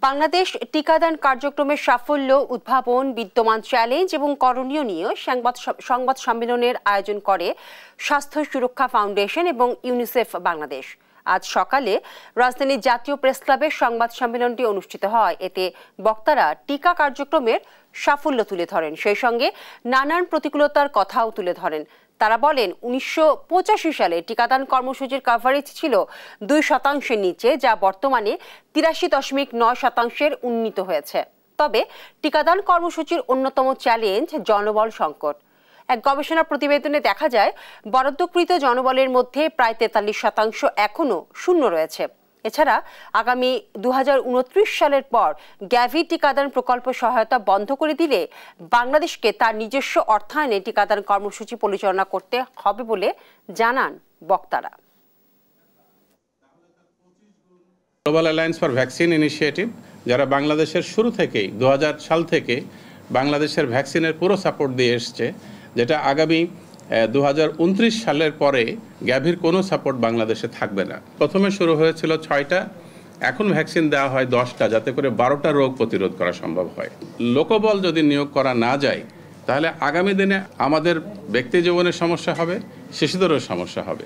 বাংলাদেশ টিকাদান কার্যক্রমের সাফল্য, উদ্ভাবন, বিদ্যমান চ্যালেঞ্জ এবং করণীয় নিয়ে সংবাদ সম্মেলনের আয়োজন করে স্বাস্থ্য সুরক্ষা ফাউন্ডেশন এবং ইউনিসেফ বাংলাদেশ। আজ সকালে রাজধানীর জাতীয় প্রেস ক্লাবে সংবাদ সম্মেলনটি অনুষ্ঠিত হয়। এতে বক্তারা টিকা কার্যক্রমের সাফল্য তুলে ধরেন, সেই সঙ্গে নানান প্রতিকূলতার কথাও তুলে ধরেন। তারা বলেন, 1985 সালে টিকাদান কর্মসূচির কভারেজ ছিল 2% নিচে, যা বর্তমানে 83.9% উন্নীত হয়েছে। তবে টিকাদান কর্মসূচির অন্যতম চ্যালেঞ্জ জনবল সংকট। এক গবেষণা প্রতিবেদনে দেখা যায়, বরাদ্দকৃত জনবলের মধ্যে প্রায় 43% এখনও শূন্য রয়েছে। এছাড়া আগামী 2029 সালের পর গ্যাভি টিকাদান প্রকল্প সহায়তা বন্ধ করে দিলে বাংলাদেশকে তার নিজস্ব অর্থায়নে টিকাদান কর্মসূচি পরিচালনা করতে হবে বলে জানান বক্তারা। Global alliance for vaccine initiative, যারা বাংলাদেশের শুরু থেকেই 2000 সাল থেকে বাংলাদেশের ভ্যাকসিনের পুরো সাপোর্ট দিয়ে এসছে, যেটা আগামী 2029 সালের পরে গ্যাভির কোনো সাপোর্ট বাংলাদেশে থাকবে না। প্রথমে শুরু হয়েছিল 6টা, এখন ভ্যাকসিন দেওয়া হয় 10টা, যাতে করে 12টা রোগ প্রতিরোধ করা সম্ভব হয়। লোকবল যদি নিয়োগ করা না যায়, তাহলে আগামী দিনে আমাদের ব্যক্তি জীবনের সমস্যা হবে, শিশুদেরও সমস্যা হবে।